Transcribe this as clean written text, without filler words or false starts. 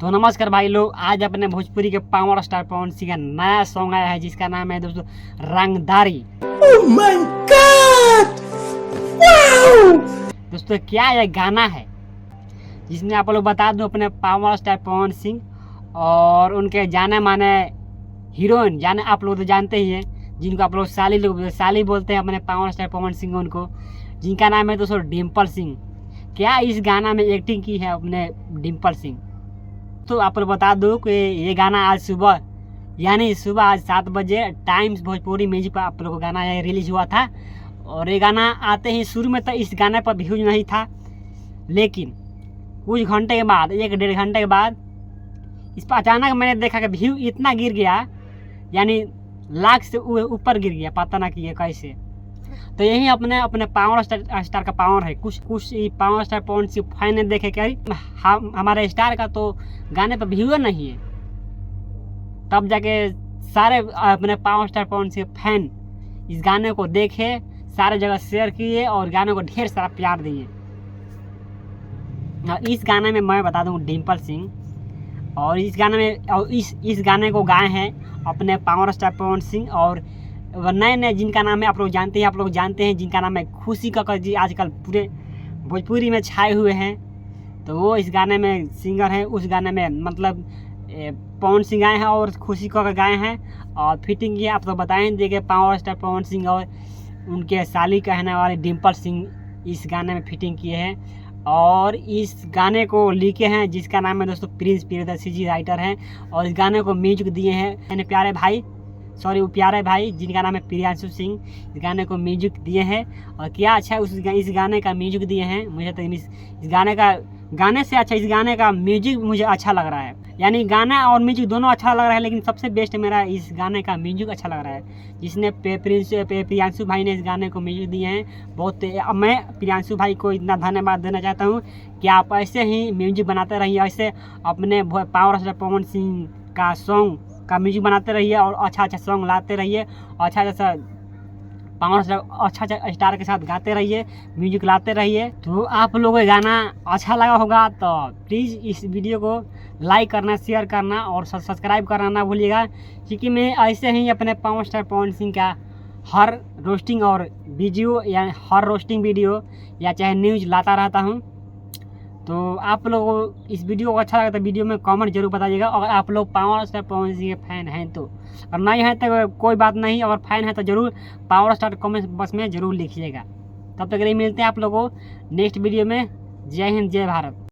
तो नमस्कार भाई लोग, आज अपने भोजपुरी के पावर स्टार पवन सिंह का नया सॉन्ग आया है जिसका नाम है दोस्तों रंगदारी। Oh my God! Wow! दोस्तों क्या यह गाना है जिसमें आप लोग बता दूं अपने पावर स्टार पवन सिंह और उनके जाने माने हीरोइन जाने आप लोग तो जानते ही हैं जिनको आप लोग साली बोलते हैं अपने पावर स्टार पवन सिंह उनको, जिनका नाम है दोस्तों डिम्पल सिंह। क्या इस गाना में एक्टिंग की है अपने डिम्पल सिंह। तो आप लोग बता दो कि ये गाना आज सुबह यानी सुबह आज 7 बजे टाइम्स भोजपुरी म्यूजिक पर आप लोगों को गाना ये रिलीज हुआ था। और ये गाना आते ही शुरू में तो इस गाने पर व्यूज नहीं था, लेकिन कुछ घंटे के बाद 1-1.5 घंटे के बाद इस पर अचानक मैंने देखा कि व्यू इतना गिर गया, यानी लाख से ऊपर गिर गया, पता ना कि ये कैसे। तो यही अपने पावर स्टार का पावर है। कुछ power star Pawan Singh fan ने देखे कि हमारे स्टार का तो गाने पर व्यूअर नहीं है, तब जाके सारे अपने power star Pawan Singh fan इस गाने को देखे, सारे जगह शेयर किए और गाने को ढेर सारा प्यार दिए। इस गाने में मैं बता दूं डिम्पल सिंह, और इस गाने में और इस गाने को गाए हैं अपने पावर स्टार पवन सिंह और नए जिनका नाम है आप लोग जानते हैं जिनका नाम है खुशी कक्कड़ जी, आजकल पूरे भोजपुरी में छाए हुए हैं। तो वो इस गाने में सिंगर हैं। उस गाने में मतलब पवन सिंह गाए हैं और खुशी कक्कड़ गाए हैं, और फिटिंग की आप तो बताएं देखिए पावर स्टार पवन सिंह और उनके साली कहने वाले डिम्पल सिंह इस गाने में फिटिंग किए हैं। और इस गाने को लिखे हैं जिसका नाम है दोस्तों प्रिंस प्रियदर्शी जी राइटर हैं, और इस गाने को म्यूजिक दिए हैं प्यारे भाई जिनका नाम है प्रियांशु सिंह। इस गाने को म्यूजिक दिए हैं, और क्या अच्छा है इस गाने का म्यूजिक दिए हैं। मुझे तो इस गाने से अच्छा इस गाने का म्यूजिक मुझे अच्छा लग रहा है, यानी गाना और म्यूजिक दोनों अच्छा लग रहा है, लेकिन सबसे बेस्ट मेरा इस गाने का म्यूजिक अच्छा लग रहा है जिसने प्रियांशु भाई ने इस गाने को म्यूजिक दिए हैं। बहुत मैं प्रियांशु भाई को इतना धन्यवाद देना चाहता हूँ कि आप ऐसे ही म्यूजिक बनाते रहिए, ऐसे अपने पावर स्टार पवन सिंह का सॉन्ग का म्यूजिक बनाते रहिए और अच्छा सॉन्ग लाते रहिए, और अच्छा पावर स्टार के साथ गाते रहिए, म्यूजिक लाते रहिए। तो आप लोगों को गाना अच्छा लगा होगा तो प्लीज़ इस वीडियो को लाइक करना, शेयर करना और सब्सक्राइब करना ना भूलिएगा, क्योंकि मैं ऐसे ही अपने पावर स्टार पवन सिंह का हर रोस्टिंग वीडियो या चाहे न्यूज़ लाता रहता हूँ। तो आप लोगों को इस वीडियो को अच्छा लगा तो वीडियो में कमेंट जरूर बताइएगा। अगर आप लोग पावर स्टार पवन सिंह के फैन हैं तो, और नहीं है तो कोई बात नहीं, अगर फैन है तो ज़रूर पावर स्टार कमेंट बॉक्स में ज़रूर लिखिएगा। तब तक के लिए मिलते हैं आप लोगों को नेक्स्ट वीडियो में। जय हिंद, जय भारत।